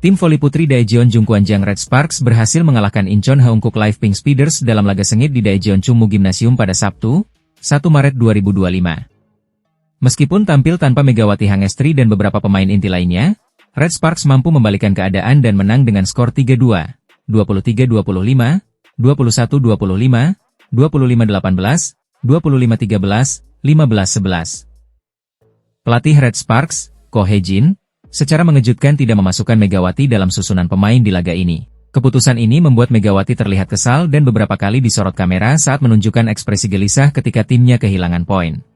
Tim voli putri Daejeon Jungkwanjang Red Sparks berhasil mengalahkan Incheon Haeunkook Live Pink Speeders dalam laga sengit di Daejeon Chungmu Gymnasium pada Sabtu, 1 Maret 2025. Meskipun tampil tanpa Megawati Hangestri dan beberapa pemain inti lainnya, Red Sparks mampu membalikan keadaan dan menang dengan skor 3-2, 23-25, 21-25, 25-18, 25-13, 15-11. Pelatih Red Sparks, Ko Hae-jin, secara mengejutkan tidak memasukkan Megawati dalam susunan pemain di laga ini. Keputusan ini membuat Megawati terlihat kesal dan beberapa kali disorot kamera saat menunjukkan ekspresi gelisah ketika timnya kehilangan poin.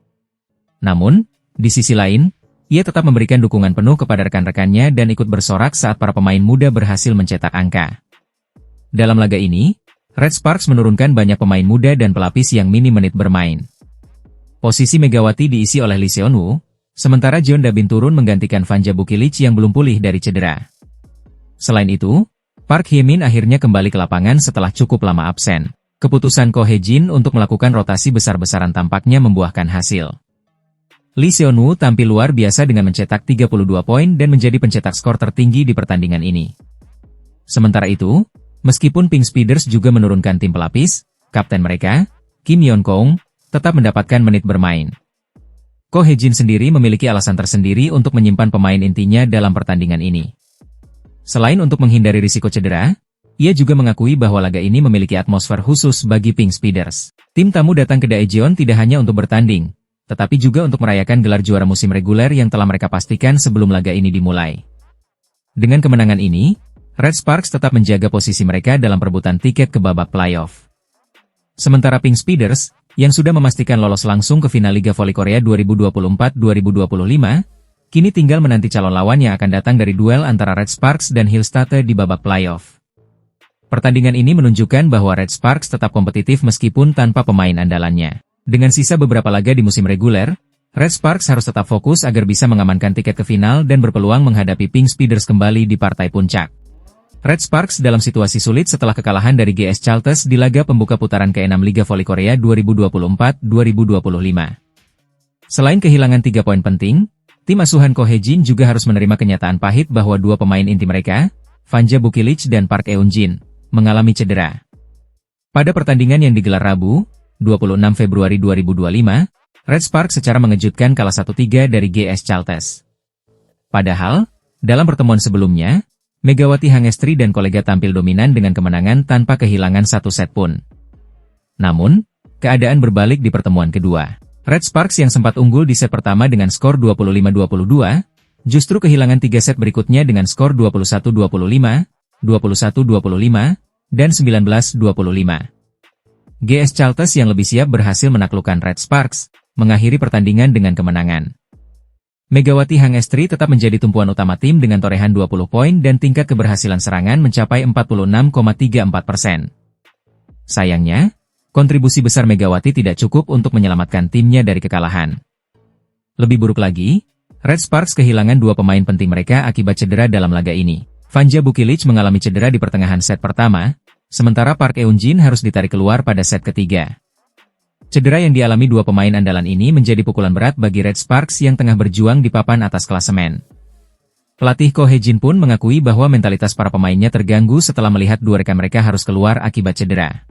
Namun, di sisi lain, ia tetap memberikan dukungan penuh kepada rekan-rekannya dan ikut bersorak saat para pemain muda berhasil mencetak angka. Dalam laga ini, Red Sparks menurunkan banyak pemain muda dan pelapis yang minim menit bermain. Posisi Megawati diisi oleh Lee Seon-woo, sementara Jeon Da-bin turun menggantikan Vanja Bukilic yang belum pulih dari cedera. Selain itu, Park Hye-min akhirnya kembali ke lapangan setelah cukup lama absen. Keputusan Ko Hae-jin untuk melakukan rotasi besar-besaran tampaknya membuahkan hasil. Lee Seon-woo tampil luar biasa dengan mencetak 32 poin dan menjadi pencetak skor tertinggi di pertandingan ini. Sementara itu, meskipun Pink Speeders juga menurunkan tim pelapis, kapten mereka, Kim Yeon-kong, tetap mendapatkan menit bermain. Ko Hae-jin sendiri memiliki alasan tersendiri untuk menyimpan pemain intinya dalam pertandingan ini. Selain untuk menghindari risiko cedera, ia juga mengakui bahwa laga ini memiliki atmosfer khusus bagi Pink Speeders. Tim tamu datang ke Daejeon tidak hanya untuk bertanding, tetapi juga untuk merayakan gelar juara musim reguler yang telah mereka pastikan sebelum laga ini dimulai. Dengan kemenangan ini, Red Sparks tetap menjaga posisi mereka dalam perebutan tiket ke babak playoff. Sementara Pink Speeders, yang sudah memastikan lolos langsung ke final Liga Voli Korea 2024-2025, kini tinggal menanti calon lawan yang akan datang dari duel antara Red Sparks dan Hillstate di babak playoff. Pertandingan ini menunjukkan bahwa Red Sparks tetap kompetitif meskipun tanpa pemain andalannya. Dengan sisa beberapa laga di musim reguler, Red Sparks harus tetap fokus agar bisa mengamankan tiket ke final dan berpeluang menghadapi Pink Speeders kembali di partai puncak. Red Sparks dalam situasi sulit setelah kekalahan dari GS Chalters di laga pembuka putaran ke-6 Liga Voli Korea 2024-2025. Selain kehilangan 3 poin penting, tim asuhan Ko Hae-jin juga harus menerima kenyataan pahit bahwa dua pemain inti mereka, Vanja Bukilic dan Park Eun-jin, mengalami cedera. Pada pertandingan yang digelar Rabu, 26 Februari 2025, Red Sparks secara mengejutkan kalah 1-3 dari GS Chalters. Padahal, dalam pertemuan sebelumnya, Megawati Hangestri dan kolega tampil dominan dengan kemenangan tanpa kehilangan satu set pun. Namun, keadaan berbalik di pertemuan kedua. Red Sparks yang sempat unggul di set pertama dengan skor 25-22, justru kehilangan 3 set berikutnya dengan skor 21-25, 21-25, dan 19-25. GS Chalters yang lebih siap berhasil menaklukkan Red Sparks, mengakhiri pertandingan dengan kemenangan. Megawati Hangestri tetap menjadi tumpuan utama tim dengan torehan 20 poin dan tingkat keberhasilan serangan mencapai 46,34%. Sayangnya, kontribusi besar Megawati tidak cukup untuk menyelamatkan timnya dari kekalahan. Lebih buruk lagi, Red Sparks kehilangan 2 pemain penting mereka akibat cedera dalam laga ini. Vanja Bukilic mengalami cedera di pertengahan set pertama, sementara Park Eun-jin harus ditarik keluar pada set ketiga. Cedera yang dialami 2 pemain andalan ini menjadi pukulan berat bagi Red Sparks yang tengah berjuang di papan atas klasemen. Pelatih Ko Hae-jin pun mengakui bahwa mentalitas para pemainnya terganggu setelah melihat 2 rekan mereka harus keluar akibat cedera.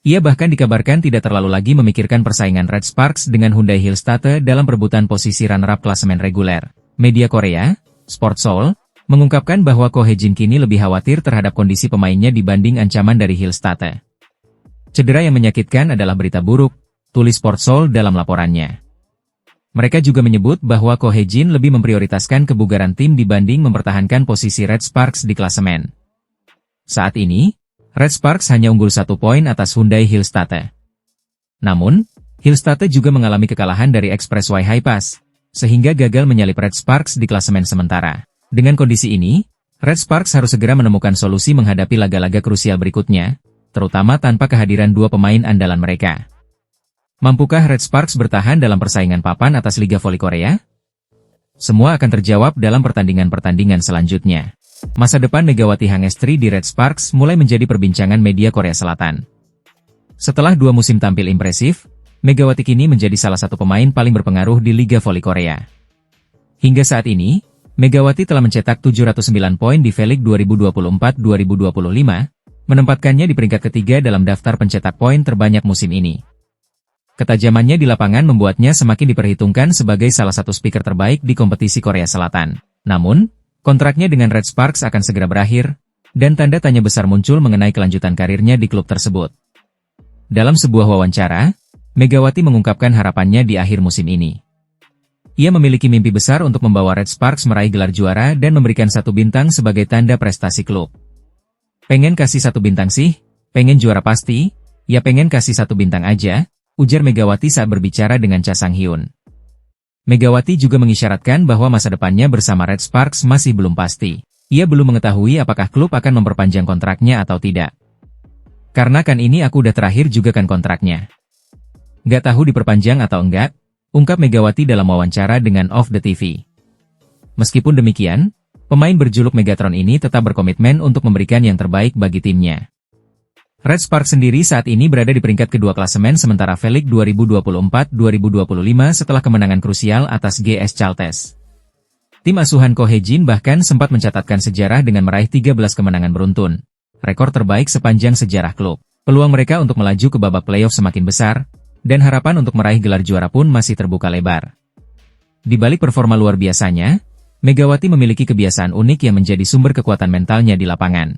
Ia bahkan dikabarkan tidak terlalu lagi memikirkan persaingan Red Sparks dengan Hyundai Hillstate dalam perebutan posisi runner-up klasemen reguler. Media Korea, Sport Seoul, mengungkapkan bahwa Ko Hae-jin kini lebih khawatir terhadap kondisi pemainnya dibanding ancaman dari Hillstate. Cedera yang menyakitkan adalah berita buruk, tulis Sport Seoul dalam laporannya. Mereka juga menyebut bahwa Ko Hae-jin lebih memprioritaskan kebugaran tim dibanding mempertahankan posisi Red Sparks di klasemen. Saat ini, Red Sparks hanya unggul 1 poin atas Hyundai Hillstate. Namun, Hillstate juga mengalami kekalahan dari Express Y High Pass, sehingga gagal menyalip Red Sparks di klasemen sementara. Dengan kondisi ini, Red Sparks harus segera menemukan solusi menghadapi laga-laga krusial berikutnya, terutama tanpa kehadiran 2 pemain andalan mereka. Mampukah Red Sparks bertahan dalam persaingan papan atas Liga Voli Korea? Semua akan terjawab dalam pertandingan-pertandingan selanjutnya. Masa depan Megawati Hangestri di Red Sparks mulai menjadi perbincangan media Korea Selatan. Setelah 2 musim tampil impresif, Megawati kini menjadi salah satu pemain paling berpengaruh di Liga Voli Korea. Hingga saat ini, Megawati telah mencetak 709 poin di V-League 2024-2025, menempatkannya di peringkat ketiga dalam daftar pencetak poin terbanyak musim ini. Ketajamannya di lapangan membuatnya semakin diperhitungkan sebagai salah satu speaker terbaik di kompetisi Korea Selatan. Namun, kontraknya dengan Red Sparks akan segera berakhir, dan tanda tanya besar muncul mengenai kelanjutan karirnya di klub tersebut. Dalam sebuah wawancara, Megawati mengungkapkan harapannya di akhir musim ini. Ia memiliki mimpi besar untuk membawa Red Sparks meraih gelar juara dan memberikan 1 bintang sebagai tanda prestasi klub. Pengen kasih 1 bintang sih? Pengen juara pasti? Ya pengen kasih 1 bintang aja, ujar Megawati saat berbicara dengan Cha Sang-hyun. Megawati juga mengisyaratkan bahwa masa depannya bersama Red Sparks masih belum pasti. Ia belum mengetahui apakah klub akan memperpanjang kontraknya atau tidak. Karena kan ini aku udah terakhir juga kan kontraknya. Gak tahu diperpanjang atau enggak, ungkap Megawati dalam wawancara dengan Off the TV. Meskipun demikian, pemain berjuluk Megatron ini tetap berkomitmen untuk memberikan yang terbaik bagi timnya. Red Sparks sendiri saat ini berada di peringkat kedua klasemen sementara V-League 2024-2025 setelah kemenangan krusial atas GS Chalters. Tim asuhan Ko Hae-jin bahkan sempat mencatatkan sejarah dengan meraih 13 kemenangan beruntun, rekor terbaik sepanjang sejarah klub. Peluang mereka untuk melaju ke babak playoff semakin besar, dan harapan untuk meraih gelar juara pun masih terbuka lebar. Di balik performa luar biasanya, Megawati memiliki kebiasaan unik yang menjadi sumber kekuatan mentalnya di lapangan.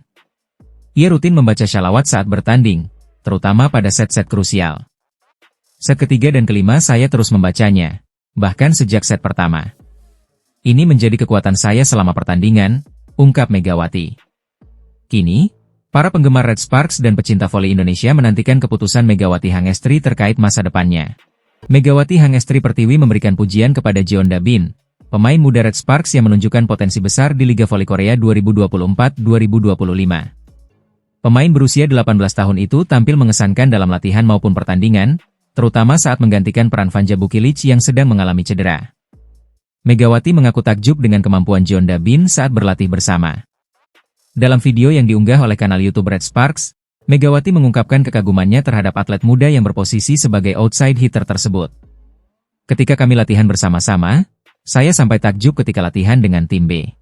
Ia rutin membaca shalawat saat bertanding, terutama pada set-set krusial. Set ketiga dan kelima saya terus membacanya, bahkan sejak set pertama. Ini menjadi kekuatan saya selama pertandingan, ungkap Megawati. Kini, para penggemar Red Sparks dan pecinta voli Indonesia menantikan keputusan Megawati Hangestri terkait masa depannya. Megawati Hangestri Pertiwi memberikan pujian kepada Jeon Da-bin, pemain muda Red Sparks yang menunjukkan potensi besar di Liga Voli Korea 2024-2025. Pemain berusia 18 tahun itu tampil mengesankan dalam latihan maupun pertandingan, terutama saat menggantikan peran Vanja Bukilic yang sedang mengalami cedera. Megawati mengaku takjub dengan kemampuan Jeon Da-bin saat berlatih bersama. Dalam video yang diunggah oleh kanal YouTube Red Sparks, Megawati mengungkapkan kekagumannya terhadap atlet muda yang berposisi sebagai outside hitter tersebut. Ketika kami latihan bersama-sama, saya sampai takjub ketika latihan dengan tim B.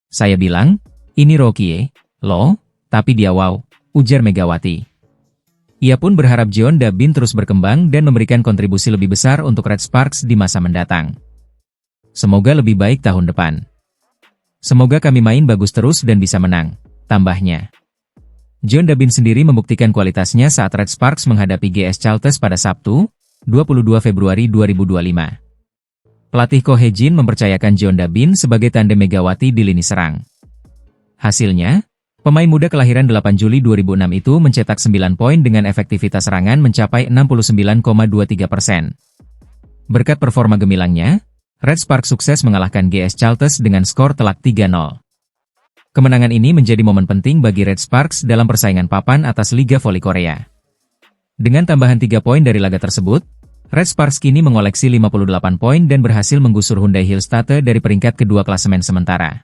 Saya bilang, ini Rocky loh, tapi dia wow, ujar Megawati. Ia pun berharap Jeon Da-bin terus berkembang dan memberikan kontribusi lebih besar untuk Red Sparks di masa mendatang. Semoga lebih baik tahun depan. Semoga kami main bagus terus dan bisa menang, tambahnya. Jeon Da-bin sendiri membuktikan kualitasnya saat Red Sparks menghadapi GS Chalters pada Sabtu, 22 Februari 2025. Pelatih Ko Hae-jin mempercayakan Jeon Da-bin sebagai tandem Megawati di lini serang. Hasilnya, pemain muda kelahiran 8 Juli 2006 itu mencetak 9 poin dengan efektivitas serangan mencapai 69,23%. Berkat performa gemilangnya, Red Sparks sukses mengalahkan GS Chalters dengan skor telak 3-0. Kemenangan ini menjadi momen penting bagi Red Sparks dalam persaingan papan atas Liga Voli Korea. Dengan tambahan 3 poin dari laga tersebut, Red Sparks kini mengoleksi 58 poin dan berhasil menggusur Hyundai Hillstatte dari peringkat kedua klasemen sementara.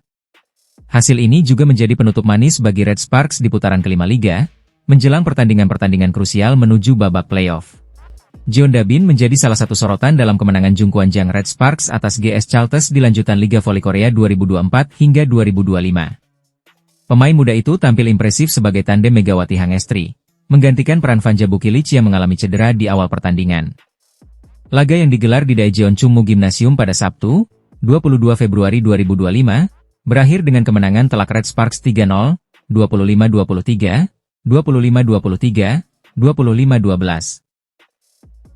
Hasil ini juga menjadi penutup manis bagi Red Sparks di putaran kelima Liga, menjelang pertandingan-pertandingan krusial menuju babak playoff. Jeon Da-bin menjadi salah satu sorotan dalam kemenangan Jungkwanjang Red Sparks atas GS Chalters di lanjutan Liga Voli Korea 2024 hingga 2025. Pemain muda itu tampil impresif sebagai tandem Megawati Hangestri, menggantikan peran Vanja Bukilic yang mengalami cedera di awal pertandingan. Laga yang digelar di Daejeon Chungmu Gymnasium pada Sabtu, 22 Februari 2025, berakhir dengan kemenangan telak Red Sparks 3-0, 25-23, 25-23, 25-12.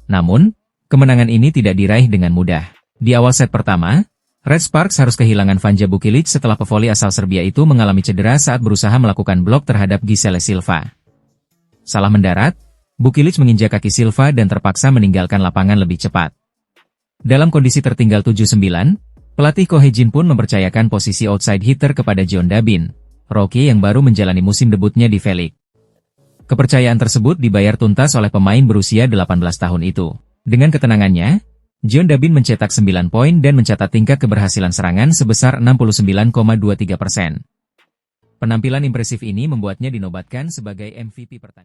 Namun, kemenangan ini tidak diraih dengan mudah. Di awal set pertama, Red Sparks harus kehilangan Vanja Bukilic setelah pevoli asal Serbia itu mengalami cedera saat berusaha melakukan blok terhadap Gisele Silva. Salah mendarat, Bukilic menginjak kaki Silva dan terpaksa meninggalkan lapangan lebih cepat. Dalam kondisi tertinggal 7-9, pelatih Ko Hae-jin pun mempercayakan posisi outside hitter kepada Jeon Da-bin, Rocky yang baru menjalani musim debutnya di V-League. Kepercayaan tersebut dibayar tuntas oleh pemain berusia 18 tahun itu. Dengan ketenangannya, Jeon Da-bin mencetak 9 poin dan mencatat tingkat keberhasilan serangan sebesar 69,23%. Penampilan impresif ini membuatnya dinobatkan sebagai MVP pertandingan.